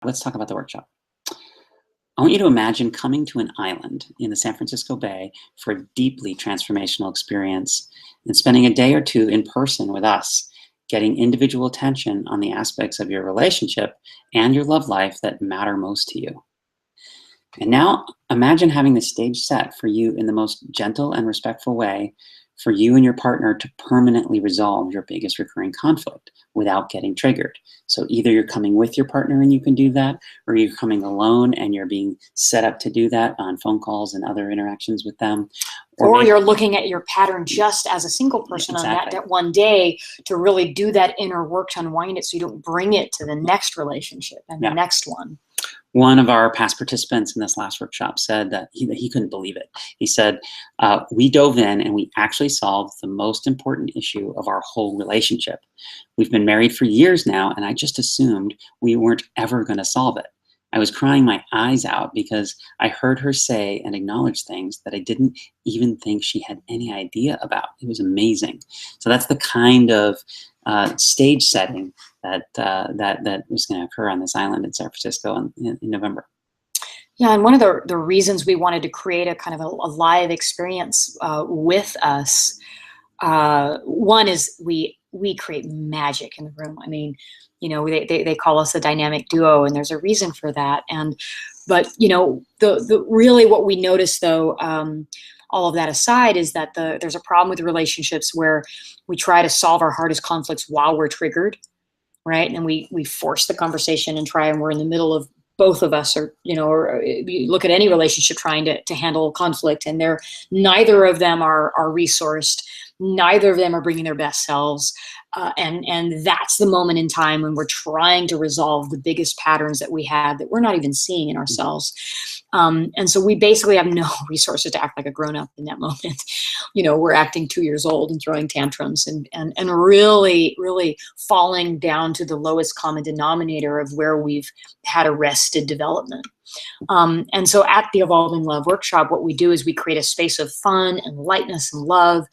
let's talk about the workshop. I want you to imagine coming to an island in the San Francisco Bay for a deeply transformational experience and spending a day or two in person with us, getting individual attention on the aspects of your relationship and your love life that matter most to you. And now imagine having the stage set for you in the most gentle and respectful way for you and your partner to permanently resolve your biggest recurring conflict without getting triggered. So either you're coming with your partner and you can do that, or you're coming alone and you're being set up to do that on phone calls and other interactions with them. Or you're looking at your pattern just as a single person on that one day to really do that inner work to unwind it so you don't bring it to the next relationship and the next one. One of our past participants in this last workshop said that he couldn't believe it. He said, we dove in and we actually solved the most important issue of our whole relationship. We've been married for years now, and I just assumed we weren't ever going to solve it. I was crying my eyes out because I heard her say and acknowledge things that I didn't even think she had any idea about. It was amazing. So that's the kind of stage setting that was going to occur on this island in San Francisco in November. Yeah, and one of the reasons we wanted to create a kind of a live experience with us, one is we create magic in the room. I mean, you know, they call us a dynamic duo, and there's a reason for that. But you know, the really what we noticed though, all of that aside, is that there's a problem with relationships where we try to solve our hardest conflicts while we're triggered, right? And we force the conversation and we're in the middle of both of us, or you look at any relationship trying to handle conflict, and neither of them are resourced, neither of them are bringing their best selves, and that's the moment in time when we're trying to resolve the biggest patterns that we have that we're not even seeing in ourselves. And so we basically have no resources to act like a grown-up in that moment. You know, we're acting 2 years old and throwing tantrums and really, really falling down to the lowest common denominator of where we've had arrested development. And so at the Evolving Love Workshop, what we do is we create a space of fun and lightness and love,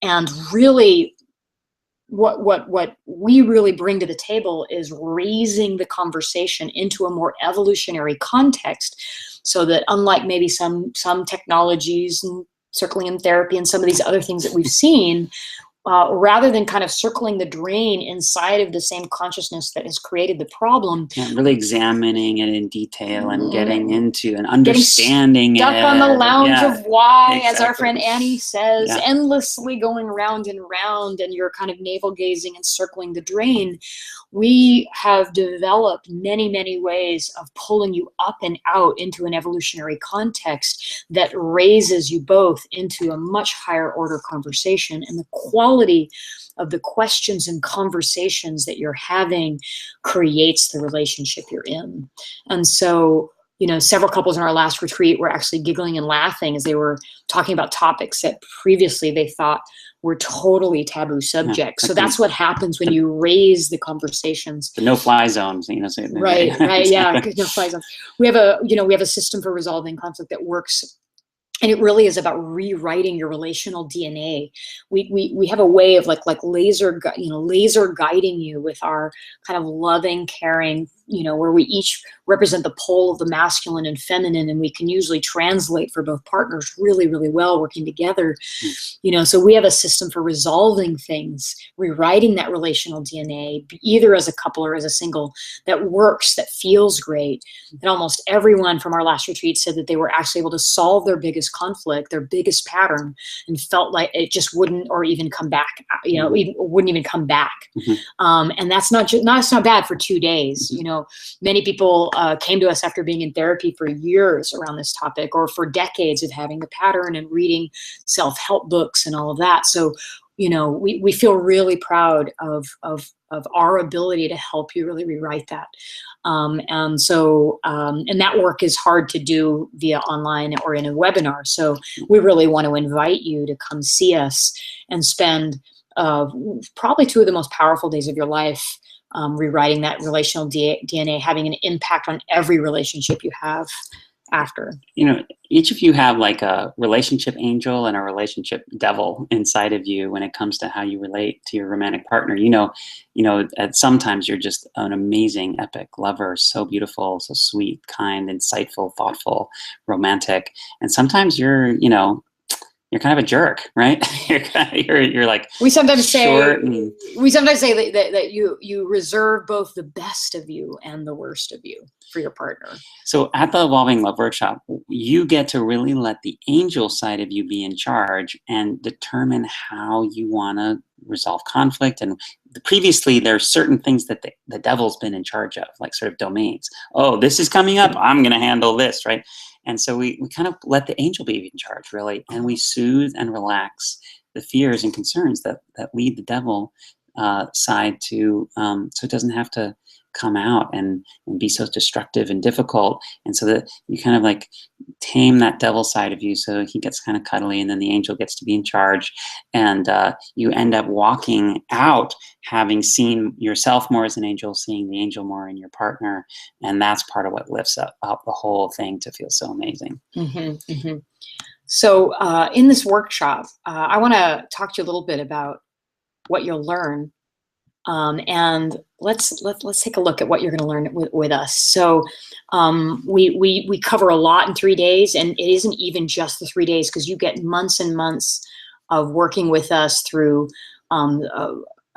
and really what we really bring to the table is raising the conversation into a more evolutionary context, so that unlike maybe some technologies and circling in therapy and some of these other things that we've seen, rather than kind of circling the drain inside of the same consciousness that has created the problem. Yeah, really examining it in detail and getting into and understanding stuck it. On the lounge of why, exactly. As our friend Annie says, endlessly going round and round, and you're kind of navel gazing and circling the drain. We have developed many, many ways of pulling you up and out into an evolutionary context that raises you both into a much higher order conversation, and the quality of the questions and conversations that you're having creates the relationship you're in. And so, you know, several couples in our last retreat were actually giggling and laughing as they were talking about topics that previously they thought were totally taboo subjects. So that's what happens when you raise the conversations. The no-fly zones, you know. Right, yeah, no-fly zones. We have a system for resolving conflict that works. And it really is about rewriting your relational DNA. We have a way of like laser guiding you with our kind of loving, caring, where we each represent the pole of the masculine and feminine, and we can usually translate for both partners really, really well working together. So we have a system for resolving things, rewriting that relational DNA, either as a couple or as a single, that works, that feels great. And almost everyone from our last retreat said that they were actually able to solve their biggest conflict, their biggest pattern, and felt like it just wouldn't or even come back, wouldn't even come back. And that's not bad for 2 days. Many people came to us after being in therapy for years around this topic, or for decades of having the pattern and reading self-help books and all of that. So, we feel really proud of our ability to help you really rewrite that. And that work is hard to do via online or in a webinar. So we really want to invite you to come see us and spend probably 2 of the most powerful days of your life rewriting that relational DNA, having an impact on every relationship you have after. each of you have like a relationship angel and a relationship devil inside of you when it comes to how you relate to your romantic partner. At sometimes you're just an amazing, epic lover, so beautiful, so sweet, kind, insightful, thoughtful, romantic. And sometimes you're kind of a jerk, right? you're like we sometimes say short and that you reserve both the best of you and the worst of you for your partner. so at the Evolving Love Workshop, you get to really let the angel side of you be in charge and determine how you want to resolve conflict. And previously, there are certain things that the devil's been in charge of, like sort of domains. Oh, this is coming up. I'm going to handle this, right? And so we kind of let the angel be in charge, really, and we soothe and relax the fears and concerns that lead the devil side to, so it doesn't have to come out and be so destructive and difficult. And so that you kind of like tame that devil side of you, so he gets kind of cuddly, and then the angel gets to be in charge, and you end up walking out having seen yourself more as an angel, seeing the angel more in your partner, and that's part of what lifts up the whole thing to feel so amazing. Mm-hmm, mm-hmm. So in this workshop, I want to talk to you a little bit about what you'll learn. And let's take a look at what you're going to learn with us. So we cover a lot in 3 days, and it isn't even just the 3 days, because you get months and months of working with us through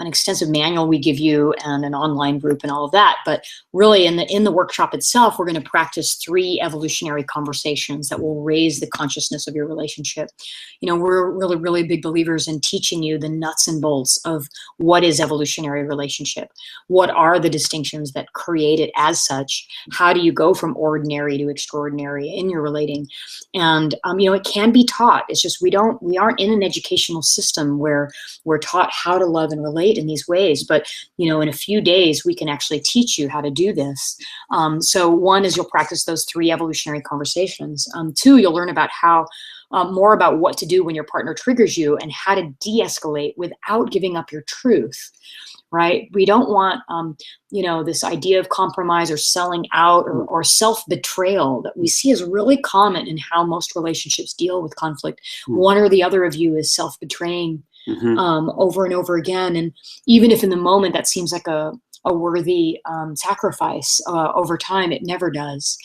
an extensive manual we give you and an online group and all of that. But really in the workshop itself, we're going to practice 3 evolutionary conversations that will raise the consciousness of your relationship. We're really, really big believers in teaching you the nuts and bolts of what is evolutionary relationship. What are the distinctions that create it as such? How do you go from ordinary to extraordinary in your relating? And, it can be taught. It's just we aren't in an educational system where we're taught how to love and relate in these ways, but in a few days we can actually teach you how to do this. So 1 is you'll practice those 3 evolutionary conversations. 2, you'll learn about how more about what to do when your partner triggers you and how to de-escalate without giving up your truth. Right? We don't want, this idea of compromise or selling out or self-betrayal that we see is really common in how most relationships deal with conflict. One or the other of you is self-betraying over and over again. And even if in the moment that seems like a worthy sacrifice, over time, it never does.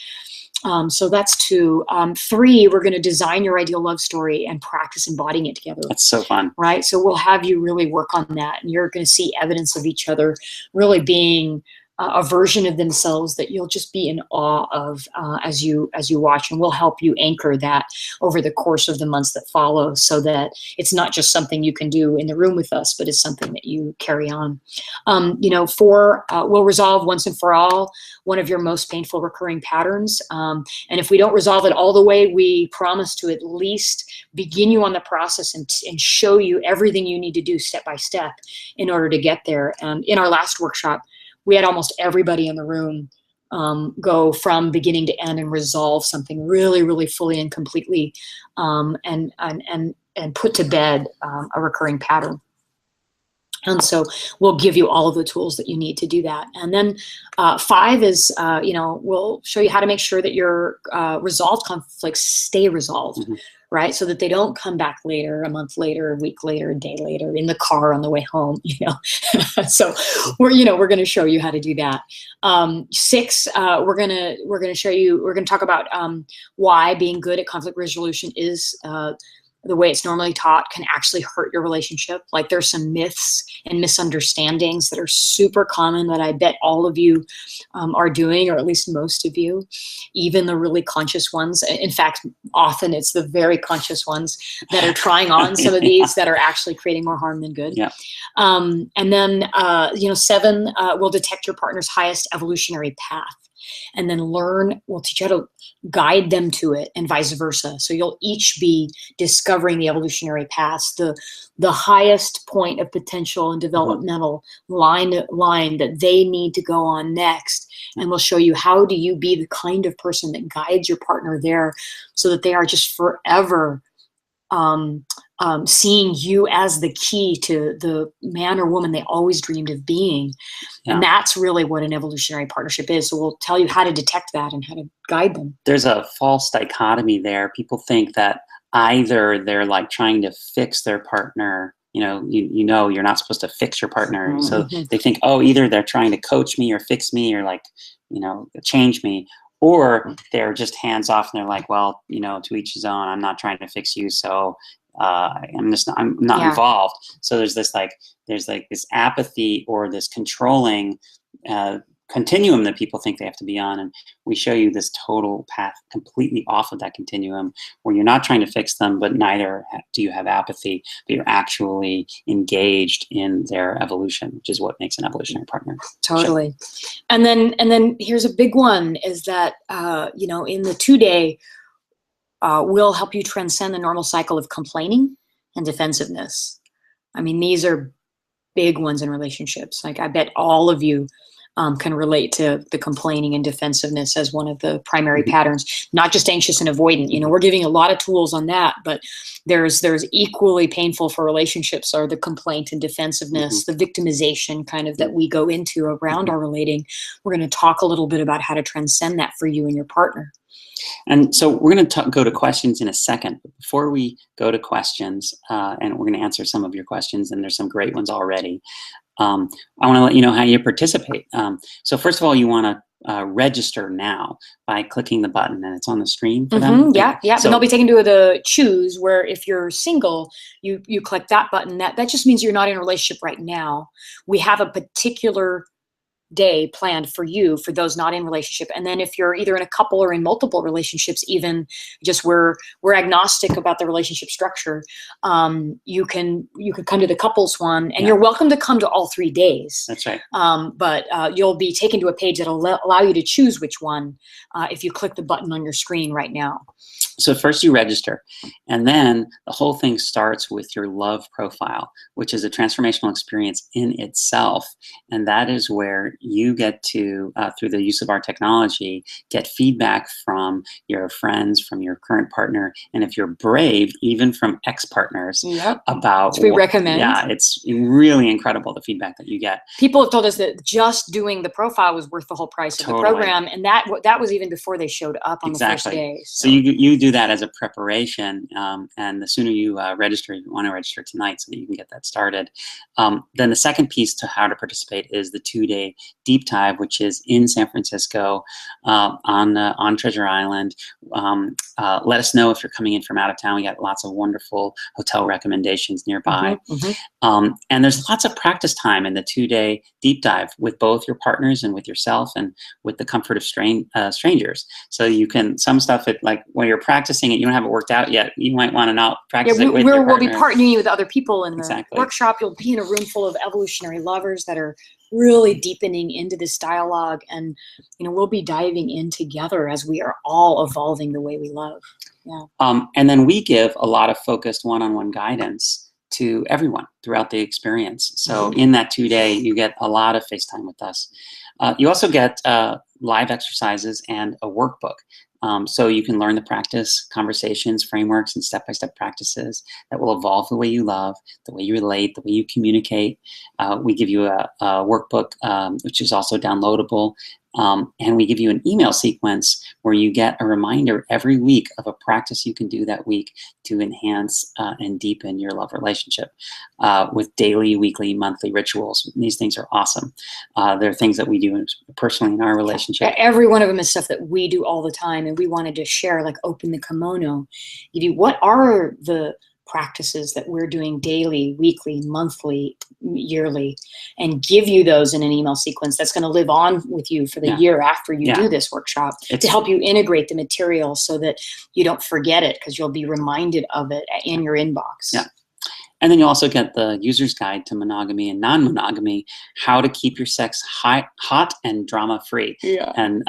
So that's 2. 3, we're going to design your ideal love story and practice embodying it together. That's so fun. Right? So we'll have you really work on that, and you're going to see evidence of each other really being a version of themselves that you'll just be in awe of as you watch, and we'll help you anchor that over the course of the months that follow, so that it's not just something you can do in the room with us, but it's something that you carry on. 4, we'll resolve once and for all one of your most painful recurring patterns, and if we don't resolve it all the way, we promise to at least begin you on the process and show you everything you need to do step by step in order to get there. In our last workshop, we had almost everybody in the room go from beginning to end and resolve something really, really fully and completely, and put to bed a recurring pattern. And so we'll give you all of the tools that you need to do that. And then 5 is, we'll show you how to make sure that your resolved conflicts stay resolved. Mm-hmm. Right? So that they don't come back later, a month later, a week later, a day later, in the car on the way home, So we're going to show you how to do that. 6, we're going to talk about why being good at conflict resolution is the way it's normally taught can actually hurt your relationship. Like, there's some myths and misunderstandings that are super common that I bet all of you are doing, or at least most of you, even the really conscious ones. In fact, often it's the very conscious ones that are trying on some of these that are actually creating more harm than good. Yeah. And then, 7 will detect your partner's highest evolutionary path. And then we'll teach you how to guide them to it, and vice versa. So you'll each be discovering the evolutionary paths, the highest point of potential and developmental line that they need to go on next. And we'll show you how do you be the kind of person that guides your partner there, so that they are just forever seeing you as the key to the man or woman they always dreamed of being. Yeah. And that's really what an evolutionary partnership is. So we'll tell you how to detect that and how to guide them. There's a false dichotomy there. People think that either they're like trying to fix their partner. You know, you're not supposed to fix your partner. So they think, oh, either they're trying to coach me or fix me or like, change me, or they're just hands off and they're like, well, to each his own. I'm not trying to fix you. So I'm not involved. So there's this apathy or this controlling continuum that people think they have to be on, and we show you this total path completely off of that continuum, where you're not trying to fix them, but neither do you have apathy, but you're actually engaged in their evolution, which is what makes an evolutionary partner. Totally. And then here's a big one, is that in the 2-day, we'll help you transcend the normal cycle of complaining and defensiveness. I mean, these are big ones in relationships. Like, I bet all of you can relate to the complaining and defensiveness as one of the primary patterns, not just anxious and avoidant. We're giving a lot of tools on that, but there's equally painful for relationships are the complaint and defensiveness, the victimization kind of that we go into around our relating. We're going to talk a little bit about how to transcend that for you and your partner. And so we're going to go to questions in a second. But before we go to questions, and we're going to answer some of your questions, and there's some great ones already, I want to let you know how you participate. So first of all, you want to register now by clicking the button, and it's on the screen for them. Yeah. So, and they'll be taken to the choose, where if you're single, you click that button. That just means you're not in a relationship right now. We have a particular day planned for you, for those not in relationship. And then if you're either in a couple or in multiple relationships, even just we're agnostic about the relationship structure, you can come to the couples one, and you're welcome to come to all 3 days. That's right. But you'll be taken to a page that'll allow you to choose which one if you click the button on your screen right now. So first you register, and then the whole thing starts with your love profile, which is a transformational experience in itself. And that is where you get to, through the use of our technology, get feedback from your friends, from your current partner, and if you're brave, even from ex-partners about which we recommend. Yeah, it's really incredible, the feedback that you get. People have told us that just doing the profile was worth the whole price of the program, and that was even before they showed up on the first day. So you do that as a preparation, and the sooner you register, you want to register tonight so that you can get that started. Then the second piece to how to participate is the 2-day deep dive, which is in San Francisco on Treasure Island. Let us know if you're coming in from out of town. We got lots of wonderful hotel recommendations nearby. And there's lots of practice time in the 2-day deep dive with both your partners and with yourself and with the comfort of strangers. So you can, some stuff, like when you're practicing it, you don't have it worked out yet. You might want to not practice it with your partner. We'll be partnering you with other people in the workshop. You'll be in a room full of evolutionary lovers that are really deepening into this dialogue, and we'll be diving in together as we are all evolving the way we love. And then we give a lot of focused one-on-one guidance to everyone throughout the experience. So in that 2-day, you get a lot of FaceTime with us. You also get live exercises and a workbook. So you can learn the practice, conversations, frameworks, and step-by-step practices that will evolve the way you love, the way you relate, the way you communicate. We give you a workbook, which is also downloadable. And we give you an email sequence where you get a reminder every week of a practice you can do that week to enhance and deepen your love relationship with daily, weekly, monthly rituals. These things are awesome. They're things that we do personally in our relationship. Every one of them is stuff that we do all the time, and we wanted to share, like open the kimono. What are the practices that we're doing daily, weekly, monthly, yearly, and give you those in an email sequence that's going to live on with you for the year after you do this workshop, to help you integrate the material so that you don't forget it, because you'll be reminded of it in your inbox. And then you also get the user's guide to monogamy and non-monogamy, how to keep your sex hot and drama-free. And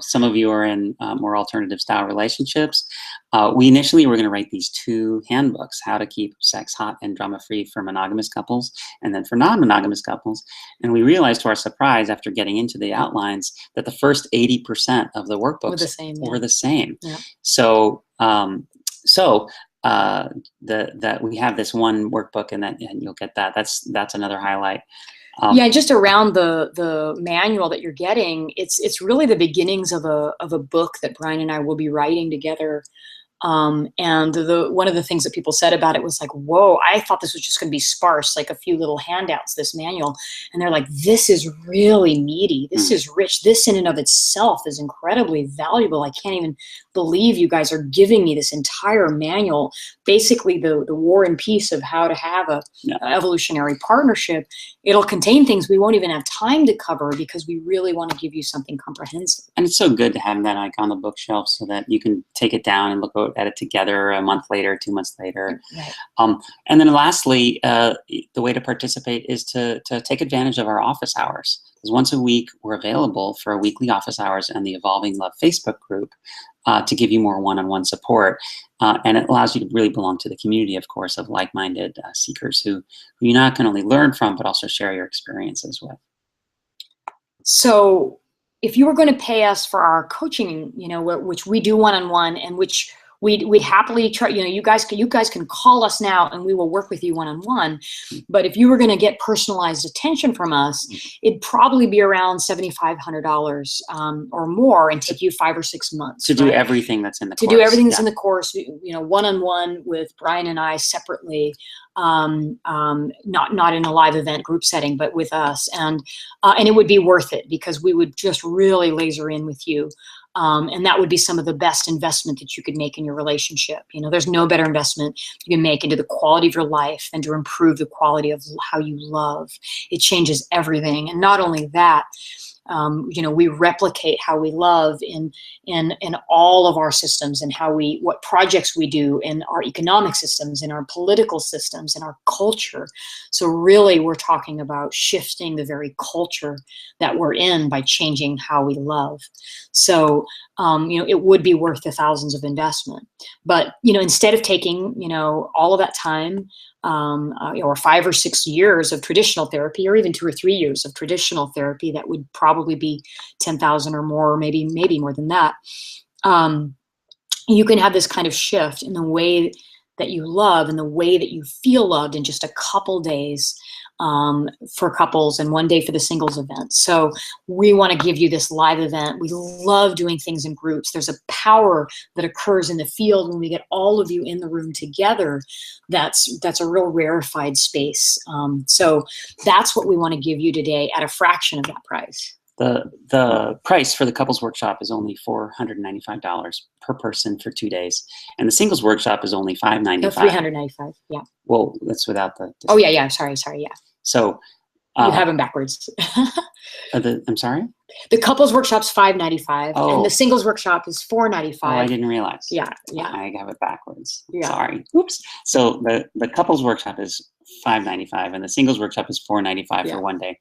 some of you are in more alternative style relationships. We initially were going to write these 2 handbooks, how to keep sex hot and drama-free for monogamous couples, and then for non-monogamous couples. And we realized, to our surprise, after getting into the outlines, that the first 80% of the workbooks were the same. So that we have this one workbook, and you'll get that. That's another highlight. Yeah, just around the manual that you're getting, it's really the beginnings of a book that Bryan and I will be writing together. And one of the things that people said about it was like, whoa, I thought this was just going to be sparse, like a few little handouts, this manual. And they're like, this is really meaty. This is rich. This in and of itself is incredibly valuable. I can't even believe you guys are giving me this entire manual, basically the war and peace of how to have a evolutionary partnership. It'll contain things we won't even have time to cover because we really want to give you something comprehensive. And it's so good to have that like on the bookshelf so that you can take it down and look at it together a month later, 2 months later. Right. And then lastly, the way to participate is to take advantage of our office hours. Because once a week, we're available for weekly office hours and the Evolving Love Facebook group to give you more one-on-one support. And it allows you to really belong to the community, of course, of like-minded seekers who you not can only learn from, but also share your experiences with. So if you were going to pay us for our coaching, which we do one-on-one and which we'd happily try, you guys can call us now and we will work with you one-on-one. But if you were going to get personalized attention from us, it'd probably be around $7,500 or more and take you 5 or 6 months. To do everything that's in the course. To do everything that's in the course, one-on-one with Bryan and I separately, not in a live event group setting, but with us. And it would be worth it because we would just really laser in with you. And that would be some of the best investment that you could make in your relationship. There's no better investment you can make into the quality of your life than to improve the quality of how you love. It changes everything. And not only that, we replicate how we love in all of our systems and what projects we do in our economic systems, in our political systems, in our culture. So really we're talking about shifting the very culture that we're in by changing how we love. So, it would be worth the thousands of investment, but, instead of taking, all of that time, or 5 or 6 years of traditional therapy, or even 2 or 3 years of traditional therapy, that would probably be 10,000 or more, or maybe more than that. You can have this kind of shift in the way that you love and the way that you feel loved in just a couple days for couples and 1 day for the singles event. So we want to give you this live event. We love doing things in groups. There's a power that occurs in the field when we get all of you in the room together. That's a real rarefied space. So that's what we want to give you today at a fraction of that price. The price for the couples workshop is only $495 per person for 2 days, and the singles workshop is only $595. No, $395. Yeah. Well, that's without the. Oh yeah. Sorry. Yeah. So you have them backwards. I'm sorry. The couples workshop's $595, and the singles workshop is $495. Oh, I didn't realize. Yeah. I have it backwards. Yeah. Sorry. Oops. So the couples workshop is $595, and the singles workshop is $495 for 1 day.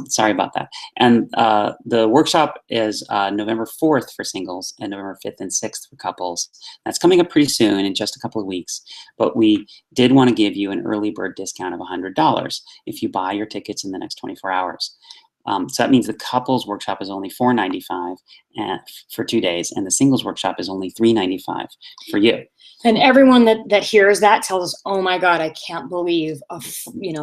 Sorry about that. And the workshop is November 4th for singles and November 5th and 6th for couples. That's coming up pretty soon, in just a couple of weeks. But we did want to give you an early bird discount of $100 if you buy your tickets in the next 24 hours. So that means the couples workshop is only $495 for 2 days, and the singles workshop is only $395 for you. And everyone that hears that tells us, oh my God, I can't believe,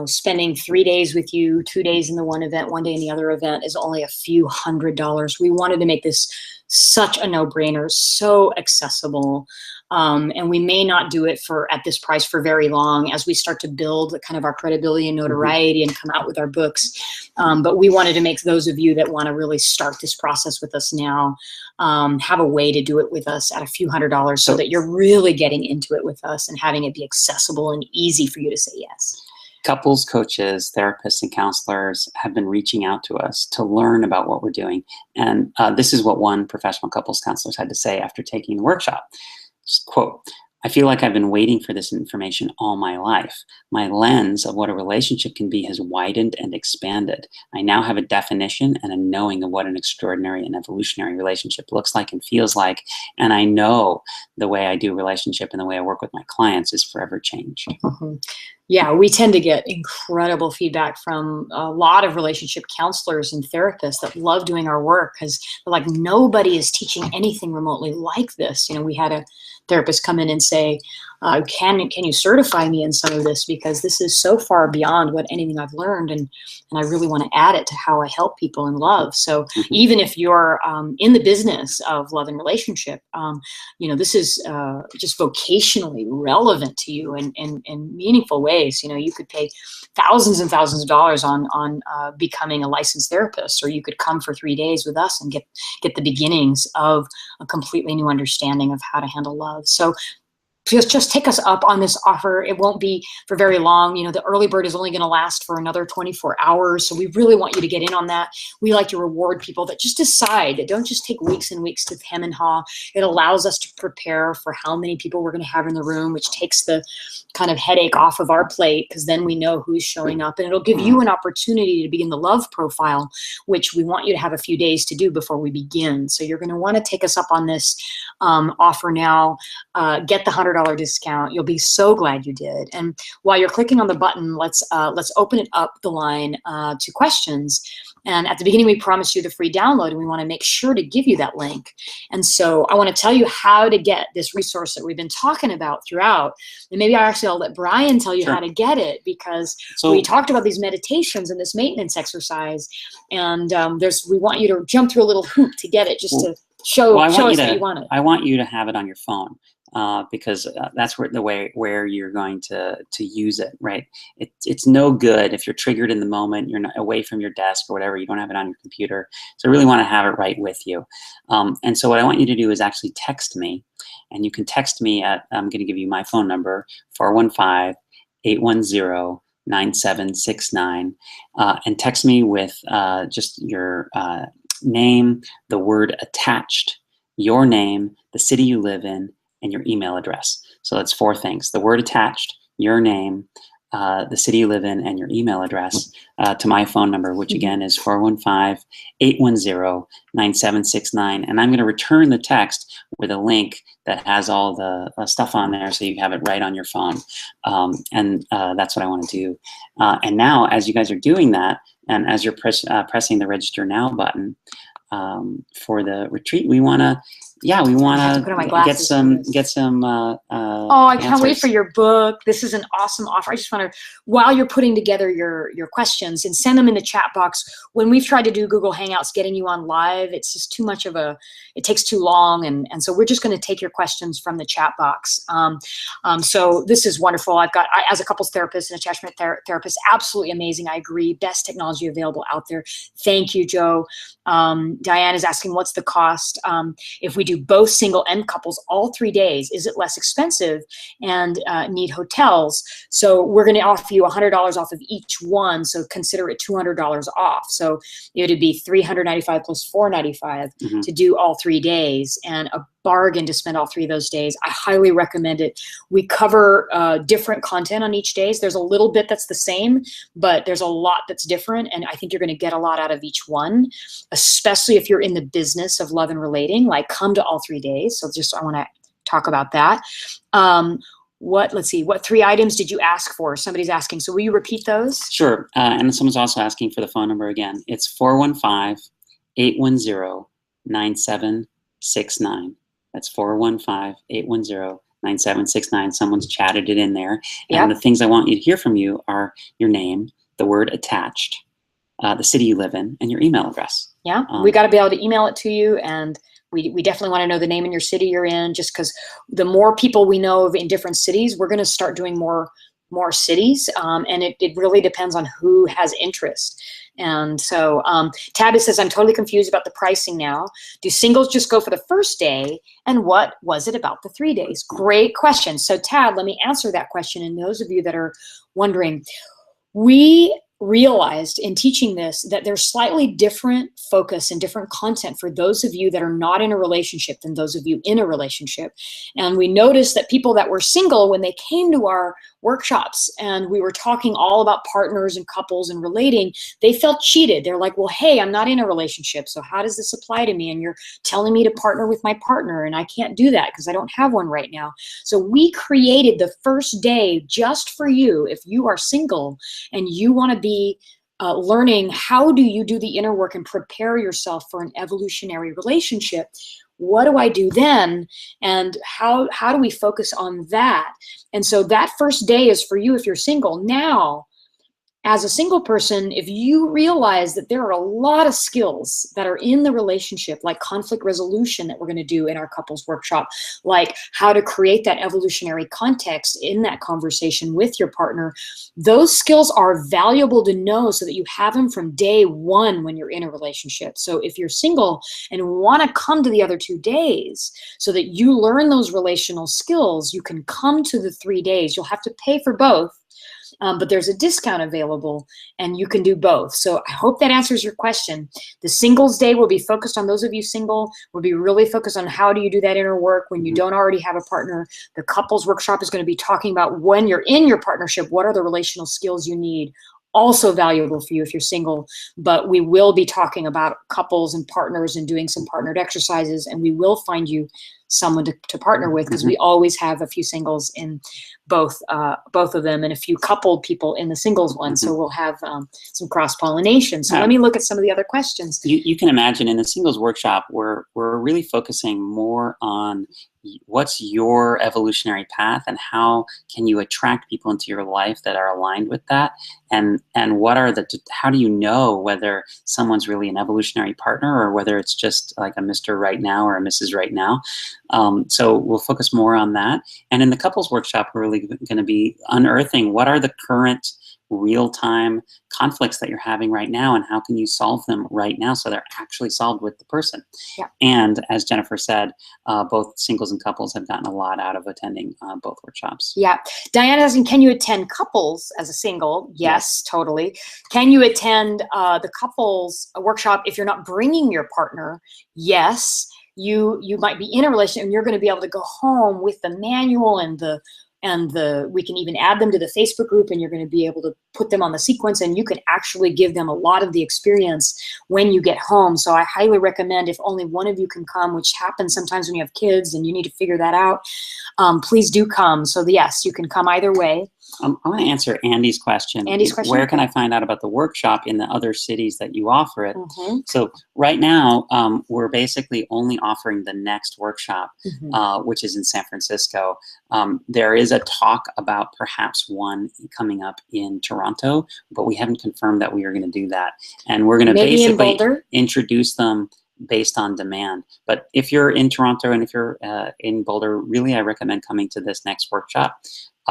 spending 3 days with you, 2 days in the one event, 1 day in the other event is only a few $100s. We wanted to make this such a no-brainer, so accessible. And we may not do it at this price for very long as we start to build kind of our credibility and notoriety and come out with our books. But we wanted to make those of you that want to really start this process with us now have a way to do it with us at a few $100s so that you're really getting into it with us and having it be accessible and easy for you to say yes. Couples coaches, therapists, and counselors have been reaching out to us to learn about what we're doing. And this is what one professional couples counselor had to say after taking the workshop. Quote, I feel like I've been waiting for this information all my life. My lens of what a relationship can be has widened and expanded. I now have a definition and a knowing of what an extraordinary and evolutionary relationship looks like and feels like. And I know the way I do relationship and the way I work with my clients is forever changed. Mm-hmm. Yeah, we tend to get incredible feedback from a lot of relationship counselors and therapists that love doing our work because they're like, nobody is teaching anything remotely like this. We had a therapist come in and say, Can you certify me in some of this, because this is so far beyond what anything I've learned, and I really want to add it to how I help people in love. So even if you're in the business of love and relationship, this is just vocationally relevant to you in meaningful ways. You could pay thousands and thousands of dollars on becoming a licensed therapist, or you could come for 3 days with us and get the beginnings of a completely new understanding of how to handle love. So just take us up on this offer. It won't be for very long. The early bird is only going to last for another 24 hours. So we really want you to get in on that. We like to reward people that just decide, that don't just take weeks and weeks to hem and haw. It allows us to prepare for how many people we're going to have in the room, which takes the kind of headache off of our plate, because then we know who's showing up, and it'll give you an opportunity to begin the love profile, which we want you to have a few days to do before we begin. So you're going to want to take us up on this offer now. Get the $100 discount. You'll be so glad you did. And while you're clicking on the button, let's open it up the line to questions. And at the beginning, we promised you the free download, and we want to make sure to give you that link. And so I want to tell you how to get this resource that we've been talking about throughout. And maybe I'll let Bryan tell you how to get it, because we talked about these meditations and this maintenance exercise, and we want you to jump through a little hoop to get it, just to show us that you want it. I want you to have it on your phone. Because that's where you're going to use it, right? It's no good if you're triggered in the moment, you're not away from your desk or whatever, you don't have it on your computer. So I really want to have it right with you. And so what I want you to do is actually text me, and you can text me at, I'm going to give you my phone number, 415-810-9769, and text me with just your name, the word attached, your name, the city you live in, and your email address. So that's 4 things: the word attached, your name, the city you live in, and your email address, to my phone number, which again is 415-810-9769. And I'm going to return the text with a link that has all the stuff on there, so you have it right on your phone. And that's what I want to do. And now, as you guys are doing that, and as you're pressing the register now button for the retreat, we want to get some I can't wait for your book. This is an awesome offer. I just want to, while you're putting together your questions, and send them in the chat box. When we've tried to do Google Hangouts, getting you on live, it's just too much of it takes too long. And so we're just going to take your questions from the chat box. So this is wonderful. As a couples therapist and attachment therapist, absolutely amazing. I agree. Best technology available out there. Thank you, Joe. Diane is asking, what's the cost? If we do both single and couples all 3 days, is it less expensive and need hotels? So we're going to offer you $100 off of each one. So consider it $200 off. So it would be $395 plus $495 to do all 3 days, and a bargain to spend all 3 of those days. I highly recommend it. We cover different content on each day. There's a little bit that's the same, but there's a lot that's different. And I think you're going to get a lot out of each one, especially if you're in the business of love and relating, like come to all 3 days. So I want to talk about that. Let's see, what 3 items did you ask for? Somebody's asking. So will you repeat those? Sure. And someone's also asking for the phone number again. It's 415-810-9769. That's 415-810-9769. Someone's chatted it in there. And the things I want you to hear from you are your name, the word attached, the city you live in, and your email address. Yeah, we got to be able to email it to you, and we definitely want to know the name and your city you're in, just because the more people we know of in different cities, we're going to start doing more cities, and it really depends on who has interest. And so Tabby says, I'm totally confused about the pricing now. Do singles just go for the first day? And what was it about the 3 days? Great question. So Tab, let me answer that question. And those of you that are wondering, we realized in teaching this that there's slightly different focus and different content for those of you that are not in a relationship than those of you in a relationship. And we noticed that people that were single, when they came to our workshops and we were talking all about partners and couples and relating, they felt cheated. They're like, well, hey, I'm not in a relationship, so how does this apply to me? And you're telling me to partner with my partner, and I can't do that because I don't have one right now. So we created the first day just for you. If you are single and you want to be learning how do you do the inner work and prepare yourself for an evolutionary relationship, what do I do then? And how do we focus on that? And so that first day is for you if you're single. Now, as a single person, if you realize that there are a lot of skills that are in the relationship, like conflict resolution that we're going to do in our couples workshop, like how to create that evolutionary context in that conversation with your partner, those skills are valuable to know so that you have them from day one when you're in a relationship. So if you're single and want to come to the other 2 days so that you learn those relational skills, you can come to the 3 days. You'll have to pay for both. But there's a discount available and you can do both. So I hope that answers your question. The singles day will be focused on those of you single. We'll be really focused on how do you do that inner work when you don't already have a partner. The couples workshop is going to be talking about when you're in your partnership, what are the relational skills you need? Also valuable for you if you're single, but we will be talking about couples and partners and doing some partnered exercises, and we will find you someone to partner with, because we always have a few singles in both of them and a few coupled people in the singles one. So we'll have some cross-pollination. So let me look at some of the other questions. You can imagine in the singles workshop, we're really focusing more on what's your evolutionary path and how can you attract people into your life that are aligned with that, and what are how do you know whether someone's really an evolutionary partner or whether it's just like a Mr. Right Now or a Mrs. Right Now. So we'll focus more on that. And in the couples workshop, we're really going to be unearthing what are the current real-time conflicts that you're having right now and how can you solve them right now so they're actually solved with the person. Yeah. And as Jennifer said, both singles and couples have gotten a lot out of attending both workshops. Yeah. Diana's asking, can you attend couples as a single? Yes, totally. Can you attend the couples workshop if you're not bringing your partner? Yes. You might be in a relationship and you're going to be able to go home with the manual and we can even add them to the Facebook group, and you're going to be able to put them on the sequence, and you can actually give them a lot of the experience when you get home. So I highly recommend, if only one of you can come, which happens sometimes when you have kids and you need to figure that out, please do come. So yes, you can come either way. I want to answer Andy's question. Where can I find out about the workshop in the other cities that you offer it? So right now, we're basically only offering the next workshop, which is in San Francisco. There is a talk about perhaps one coming up in Toronto, but we haven't confirmed that we are going to do that. And we're going to basically introduce them based on demand. But if you're in Toronto and if you're in Boulder, really I recommend coming to this next workshop.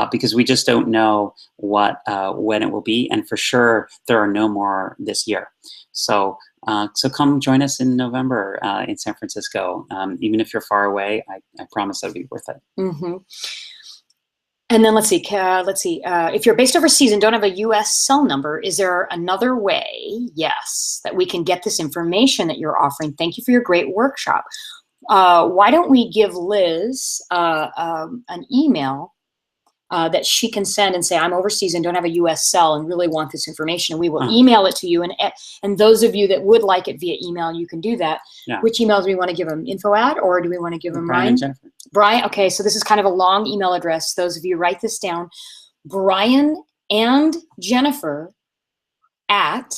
Because we just don't know when it will be, and for sure there are no more this year. So come join us in November in San Francisco. Even if you're far away, I promise it'll be worth it. And then let's see. If you're based overseas and don't have a U.S. cell number, is there another way? Yes, that we can get this information that you're offering. Thank you for your great workshop. Why don't we give Liz an email that she can send and say, I'm overseas and don't have a U.S. cell and really want this information. And we will email it to you. And those of you that would like it via email, you can do that. Yeah. Which email do we want to give them? Info at, or do we want to give them Bryan and Jennifer? Bryan. Okay, so this is kind of a long email address. Those of you write this down. Bryan and Jennifer at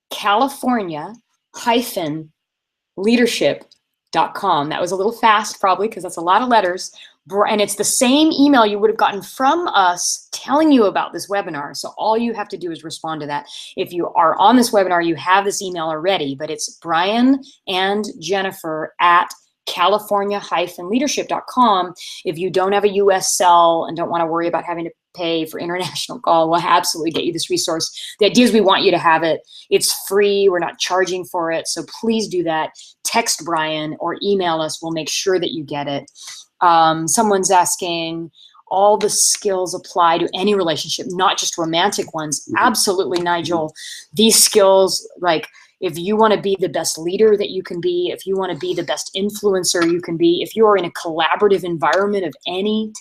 California-leadership.com. That was a little fast probably because that's a lot of letters. And it's the same email you would have gotten from us telling you about this webinar. So all you have to do is respond to that. If you are on this webinar, you have this email already, but it's Bryan and Jennifer at California-leadership.com. If you don't have a US cell and don't want to worry about having to pay for international call, we'll absolutely get you this resource. The idea is we want you to have it. It's free. We're not charging for it. So please do that. Text Bryan or email us. We'll make sure that you get it. Someone's asking, all the skills apply to any relationship, not just romantic ones. Absolutely, Nigel. These skills, like if you want to be the best leader that you can be, if you want to be the best influencer you can be, if you are in a collaborative environment of any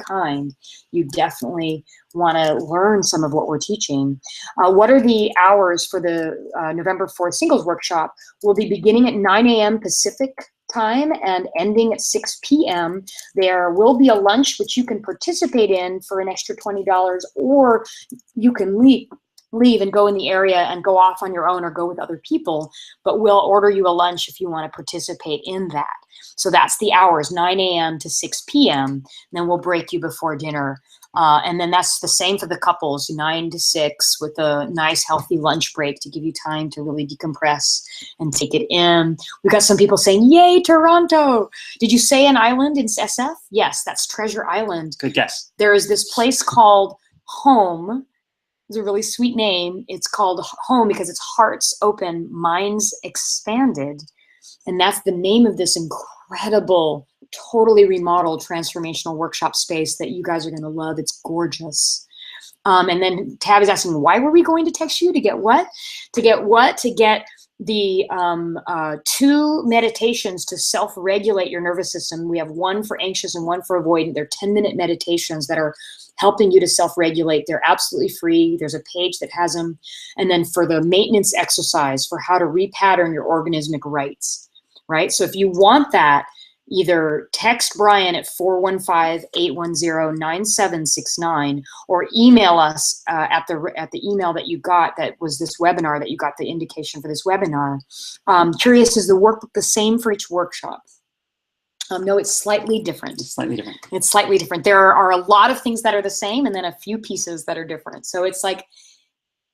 kind, you definitely want to learn some of what we're teaching. What are the hours for the November 4th singles workshop? We'll be beginning at 9 a.m. Pacific time and ending at 6 p.m. There will be a lunch which you can participate in for an extra $20, or you can leave and go in the area and go off on your own or go with other people, but we'll order you a lunch if you want to participate in that. So that's the hours, 9 a.m. to 6 p.m. Then we'll break you before dinner. And then that's the same for the couples, 9 to 6 with a nice healthy lunch break to give you time to really decompress and take it in. We got some people saying, yay, Toronto. Did you say an island in SF? Yes, that's Treasure Island. Good guess. There is this place called Home. It's a really sweet name. It's called Home because it's hearts open, minds expanded. And that's the name of this incredible, totally remodeled transformational workshop space that you guys are going to love. It's gorgeous. And then Tab is asking, why were we going to text you? To get what? To get what? To get the 2 meditations to self-regulate your nervous system. We have one for anxious and one for avoidant. They're 10-minute meditations that are helping you to self-regulate. They're absolutely free. There's a page that has them. And then for the maintenance exercise for how to repattern your organismic rights, right? So if you want that, either text Bryan at 415-810-9769 or email us at the email that you got that was this webinar, that you got the indication for this webinar. Curious, is the workbook the same for each workshop? No, it's slightly different. It's slightly different. It's slightly different. There are a lot of things that are the same and then a few pieces that are different. So it's like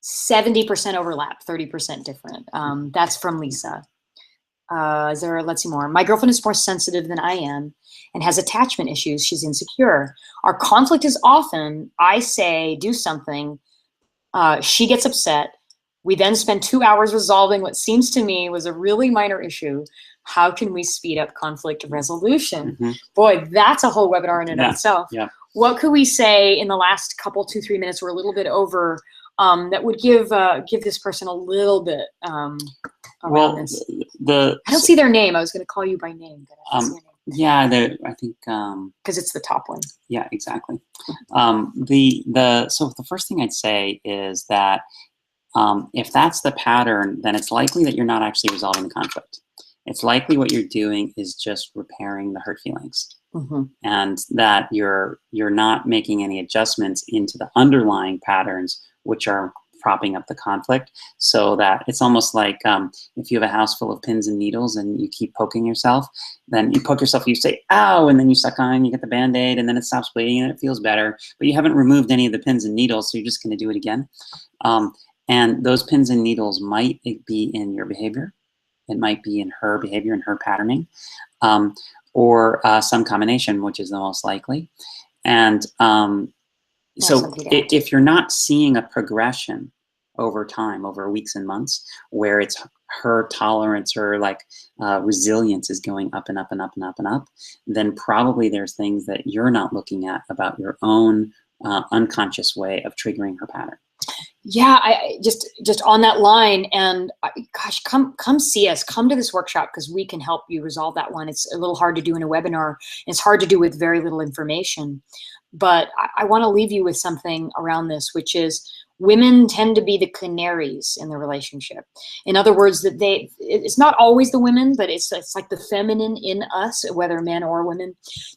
70% overlap, 30% different. That's from Lisa. Let's see more. My girlfriend is more sensitive than I am and has attachment issues. She's insecure. Our conflict is often, I say, do something. She gets upset. We then spend 2 hours resolving what seems to me was a really minor issue. How can we speed up conflict resolution? Mm-hmm. Boy, that's a whole webinar in and of itself. Yeah. What could we say in the last couple, 2-3 minutes, we're a little bit over, that would give this person a little bit around this? I don't see their name. I was going to call you by name. But I don't see your name. Yeah, I think because it's the top one. Yeah, exactly. So the first thing I'd say is that if that's the pattern, then it's likely that you're not actually resolving the conflict. It's likely what you're doing is just repairing the hurt feelings, and that you're not making any adjustments into the underlying patterns which are propping up the conflict. So that it's almost like if you have a house full of pins and needles and you keep poking yourself, then you poke yourself, you say, ow, and then you suck on, you get the Band-Aid, and then it stops bleeding and it feels better, but you haven't removed any of the pins and needles, so you're just going to do it again. And those pins and needles might be in your behavior. It might be in her behavior and her patterning, or some combination, which is the most likely. And so if you're not seeing a progression over time, over weeks and months, where it's her tolerance, her resilience is going up and up and up and up and up, then probably there's things that you're not looking at about your own unconscious way of triggering her pattern. Yeah, I just on that line, and gosh, come see us, come to this workshop, because we can help you resolve that one. It's a little hard to do in a webinar. It's hard to do with very little information, but I want to leave you with something around this, which is women tend to be the canaries in the relationship. In other words, that it's not always the women, but it's like the feminine in us, whether men or women,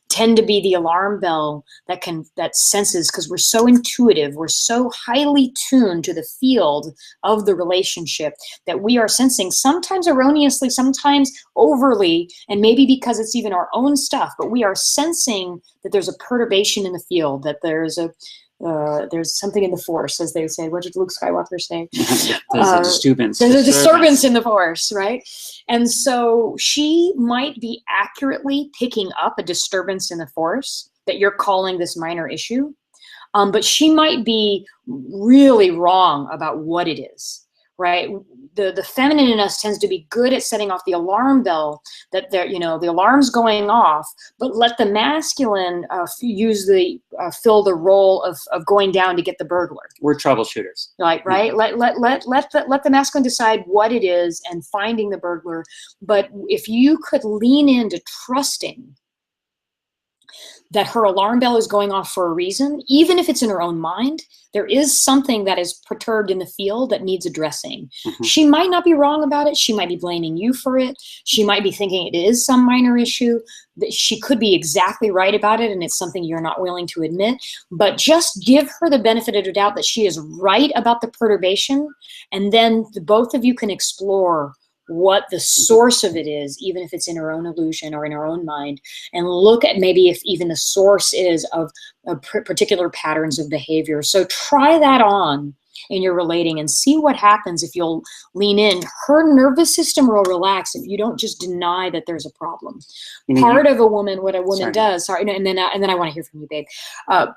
tend to be the alarm bell that senses, because we're so intuitive, we're so highly tuned to the field of the relationship that we are sensing, sometimes erroneously, sometimes overly, and maybe because it's even our own stuff, but we are sensing that there's a perturbation in the field, that there's something in the force, as they say. What did Luke Skywalker say? There's a disturbance. There's a disturbance in the force, right? And so she might be accurately picking up a disturbance in the force that you're calling this minor issue, but she might be really wrong about what it is, right? The feminine in us tends to be good at setting off the alarm bell, that the alarm's going off, but let the masculine fill the role of going down to get the burglar. We're troubleshooters. Right? Yeah. Let the masculine decide what it is and finding the burglar. But if you could lean into trusting that her alarm bell is going off for a reason, even if it's in her own mind, there is something that is perturbed in the field that needs addressing. She might not be wrong about it. She might be blaming you for it. She might be thinking it is some minor issue. That she could be exactly right about it, and it's something you're not willing to admit. But just give her the benefit of the doubt that she is right about the perturbation, and then both of you can explore what the source of it is, even if it's in her own illusion or in her own mind, and look at maybe if even the source is of particular patterns of behavior. So try that on in your relating and see what happens if you'll lean in. Her nervous system will relax if you don't just deny that there's a problem. Part of a woman, what a woman does, sorry, and then I want to hear from you, babe.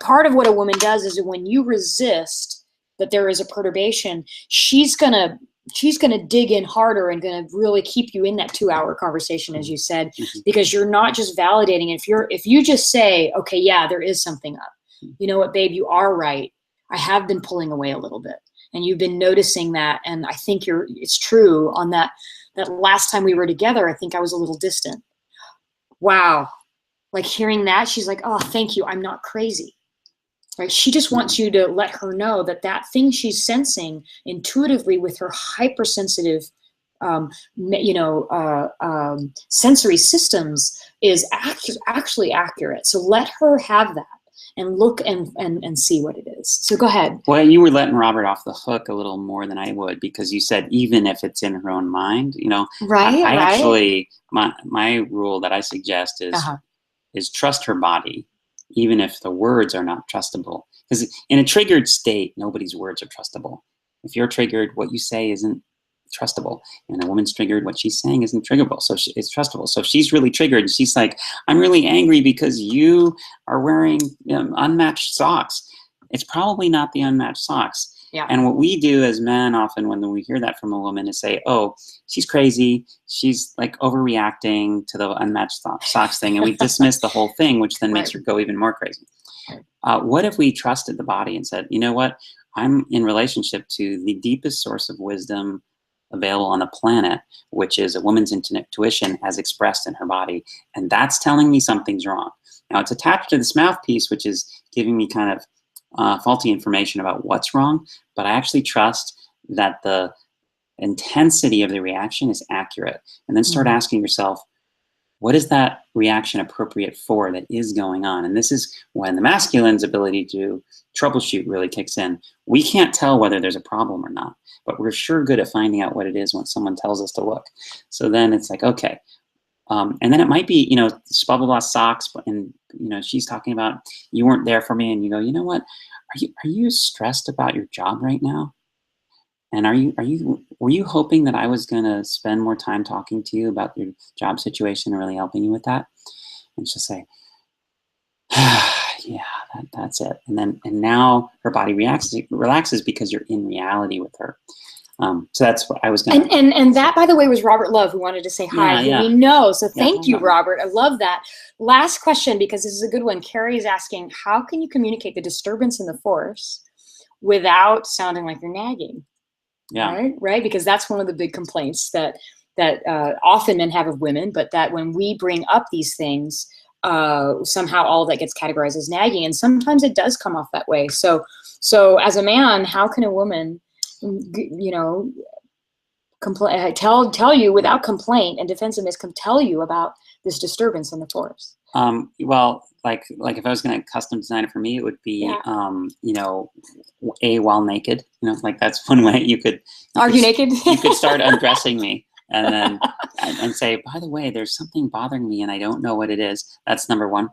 Part of what a woman does is when you resist that there is a perturbation, she's gonna dig in harder and gonna really keep you in that 2-hour conversation, as you said, because you're not just validating. If you just say, okay, yeah, there is something up. You know what, babe, you are right. I have been pulling away a little bit, and you've been noticing that. And I think it's true on that last time we were together. I think I was a little distant. Wow. Like hearing that, she's like, oh, thank you. I'm not crazy. Right? She just wants you to let her know that thing she's sensing intuitively with her hypersensitive, sensory systems is actually accurate. So let her have that and look and see what it is. So go ahead. Well, you were letting Robert off the hook a little more than I would, because you said even if it's in her own mind, Right. I actually, my rule that I suggest is trust her body, even if the words are not trustable. Because in a triggered state, nobody's words are trustable. If you're triggered, what you say isn't trustable. And a woman's triggered, what she's saying isn't triggerable. So it's trustable. So if she's really triggered and she's like, I'm really angry because you are wearing unmatched socks, it's probably not the unmatched socks. Yeah. And what we do as men often when we hear that from a woman is say, oh, she's crazy. She's like overreacting to the unmatched socks thing. And we dismiss the whole thing, which then makes her go even more crazy. What if we trusted the body and said, you know what? I'm in relationship to the deepest source of wisdom available on the planet, which is a woman's intuition as expressed in her body. And that's telling me something's wrong. Now it's attached to this mouthpiece, which is giving me kind of faulty information about what's wrong, but I actually trust that the intensity of the reaction is accurate. And then start asking yourself, what is that reaction appropriate for that is going on? And this is when the masculine's ability to troubleshoot really kicks in. We can't tell whether there's a problem or not, but we're sure good at finding out what it is when someone tells us to look. So then it's like, okay. And then it might be, blah, blah, blah, socks, and, she's talking about you weren't there for me. And you go, you know what? Are you stressed about your job right now? And were you hoping that I was going to spend more time talking to you about your job situation and really helping you with that? And she'll say, yeah, that's it. And now her body relaxes because you're in reality with her. So that's what I was going to. And that, by the way, was Robert Love, who wanted to say hi. Yeah. We know. So thank you, Robert. I love that. Last question, because this is a good one. Carrie is asking, how can you communicate the disturbance in the force without sounding like you're nagging? Yeah. Right. Because that's one of the big complaints that often men have of women, but that when we bring up these things, somehow all that gets categorized as nagging, and sometimes it does come off that way. So as a man, how can a woman, tell you without complaint and defensiveness, tell you about this disturbance in the force? Well, like if I was going to custom design it for me, it would be, while naked, like that's one way you could naked. You could start undressing me and then and say, by the way, there's something bothering me and I don't know what it is. That's number one.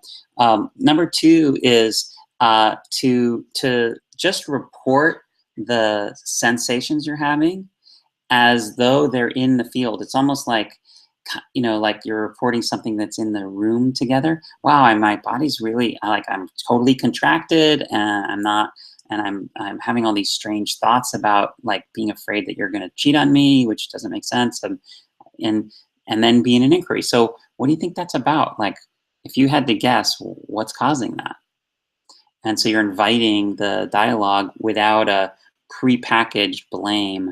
Number two is to just report the sensations you're having as though they're in the field. It's almost like, like you're reporting something that's in the room together. Wow, my body's really, I'm totally contracted, and I'm having all these strange thoughts about being afraid that you're going to cheat on me, which doesn't make sense, and then be in an inquiry. So what do you think that's about? If you had to guess, what's causing that? And so you're inviting the dialogue without a prepackaged blame.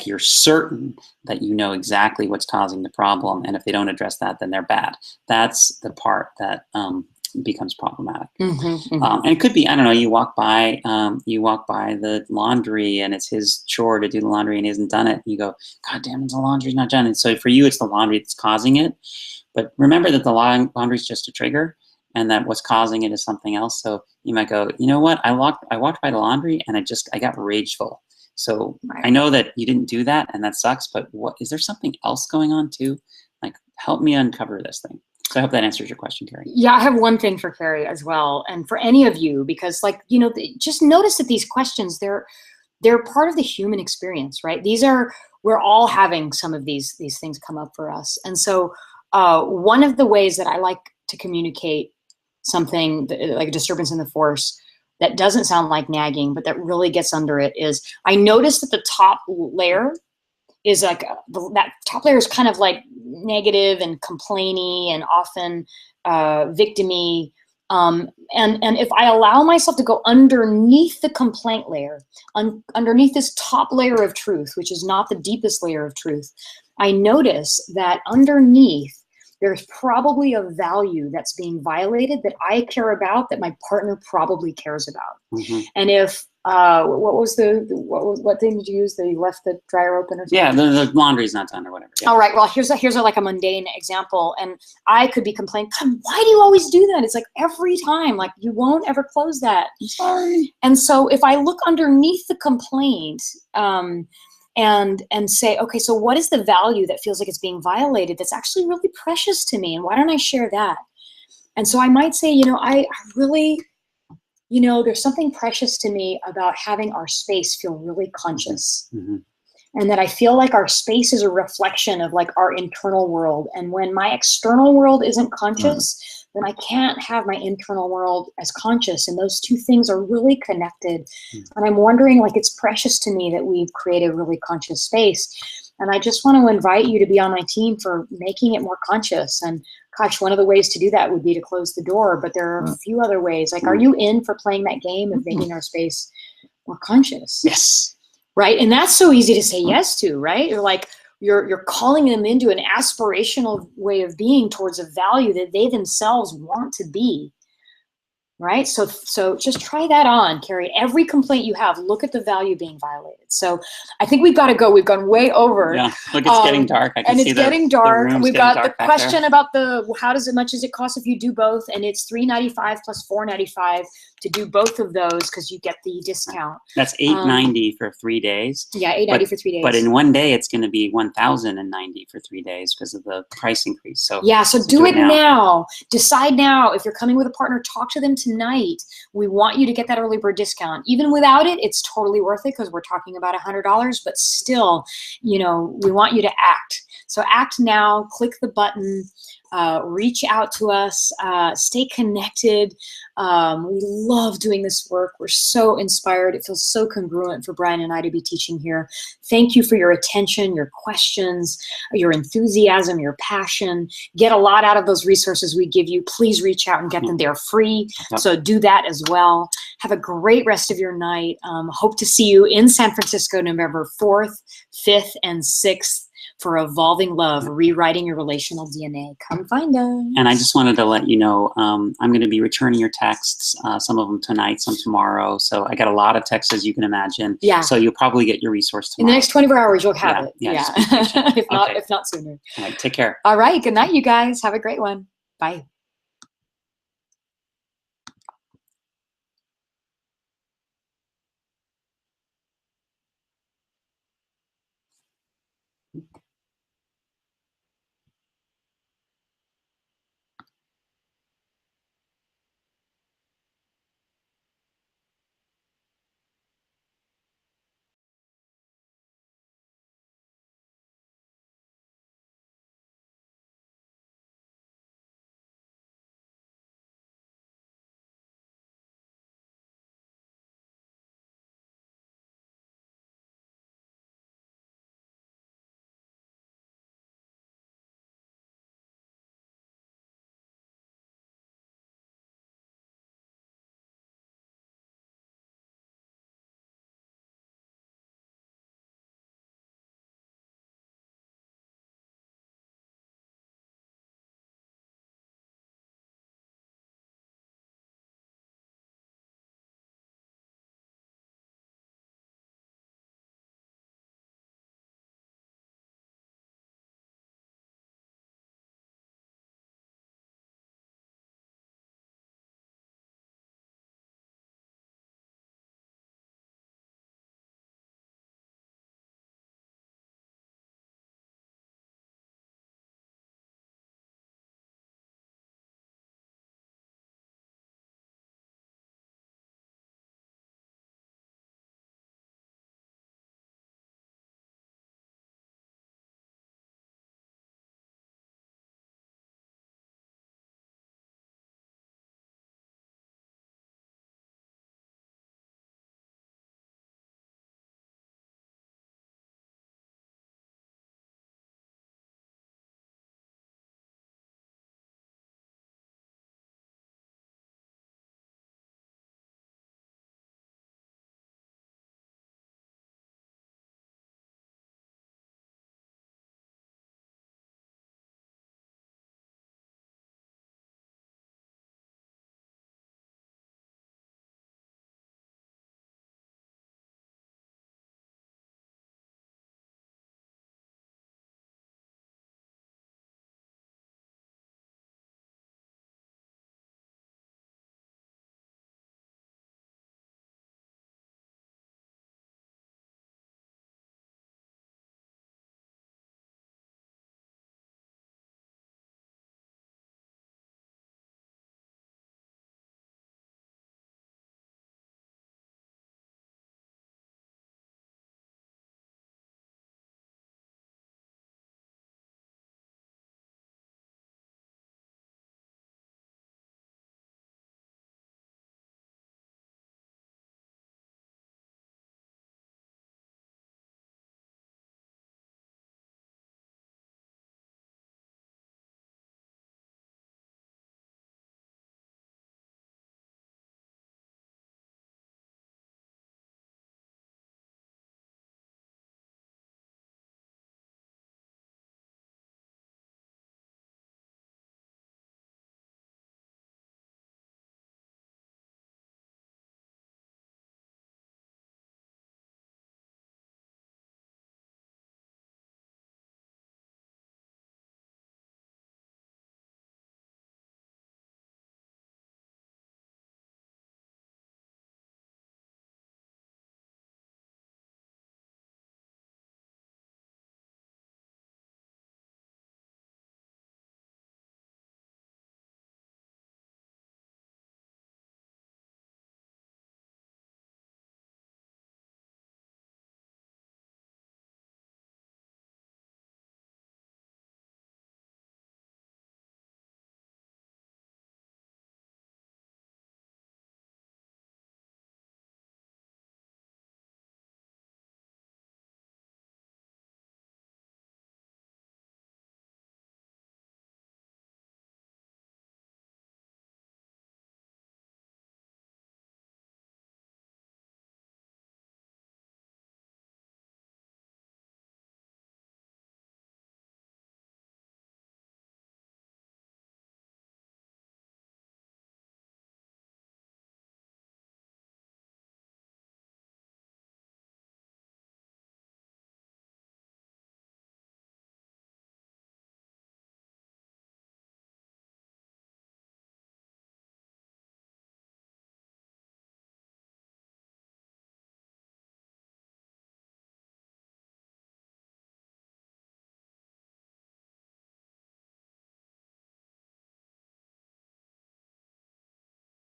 You're certain that you know exactly what's causing the problem, and if they don't address that, then they're bad. That's the part that becomes problematic. And it could be, I don't know, you walk by the laundry and it's his chore to do the laundry and he hasn't done it. And you go, God damn it, the laundry's not done. And so for you, it's the laundry that's causing it. But remember that the laundry's just a trigger, and that what's causing it is something else. So you might go, you know what? I walked by the laundry and I got rageful. So Right. I know that you didn't do that, and that sucks, but what, is there something else going on too? Like, help me uncover this thing. So I hope that answers your question, Carrie. Yeah, I have one thing for Carrie as well, and for any of you, because like, you know, just notice that these questions, they're part of the human experience, right? We're all having some of these things come up for us. And so one of the ways that I like to communicate something like a disturbance in the force that doesn't sound like nagging, but that really gets under it, is I notice that the top layer is like, that top layer is kind of like negative and complainy and often victim-y. And if I allow myself to go underneath the complaint layer, underneath this top layer of truth, which is not the deepest layer of truth, I notice that underneath there's probably a value that's being violated that I care about, that my partner probably cares about. Mm-hmm. And if what thing did you use? That you left the dryer open or something? Yeah, the laundry's not done or whatever. Yeah. All right. Well, here's a like a mundane example, and I could be complaining, God, why do you always do that? It's like every time, like you won't ever close that. I'm sorry. And so if I look underneath the complaint, and say, okay, so what is the value that feels like it's being violated that's actually really precious to me, and why don't I share that? And so I might say, you know, I really, you know, there's something precious to me about having our space feel really conscious. Mm-hmm. And that I feel like our space is a reflection of like our internal world. And when my external world isn't conscious, then I can't have my internal world as conscious. And those two things are really connected. And I'm wondering, like, it's precious to me that we've created a really conscious space. And I just want to invite you to be on my team for making it more conscious. And gosh, one of the ways to do that would be to close the door, but there are a few other ways. Like, are you in for playing that game of making our space more conscious? Yes. Right. And that's so easy to say yes to, right? You're like, you're calling them into an aspirational way of being towards a value that they themselves want to be. Right. So just try that on, Carrie. Every complaint you have, look at the value being violated. So I think we've got to go. We've gone way over. Yeah. Look, it's getting dark. I can see getting dark. the room's We've getting got the dark back question there. about how much does it cost if you do both? And it's $395 plus $495 to do both of those, because you get the discount. That's $890 for 3 days. Yeah, $890 for 3 days. But in one day, it's going to be $1,090 for 3 days because of the price increase. So yeah, so do it now. Decide now. If you're coming with a partner, talk to them tonight. We want you to get that early bird discount. Even without it, it's totally worth it, because we're talking about $100. But still, you know, we want you to act. So act now. Click the button. Reach out to us. Stay connected. We love doing this work. We're so inspired. It feels so congruent for Bryan and I to be teaching here. Thank you for your attention, your questions, your enthusiasm, your passion. Get a lot out of those resources we give you. Please reach out and get them. They're free. So do that as well. Have a great rest of your night. Hope to see you in San Francisco, November 4th, 5th, and 6th. For Evolving Love, Rewriting Your Relational DNA. Come find us. And I just wanted to let you know, I'm going to be returning your texts, some of them tonight, some tomorrow. So I got a lot of texts, as you can imagine. Yeah. So you'll probably get your resource tomorrow. In the next 24 hours, you'll have it. Yeah. if not sooner. All right. Take care. All right. Good night, you guys. Have a great one. Bye.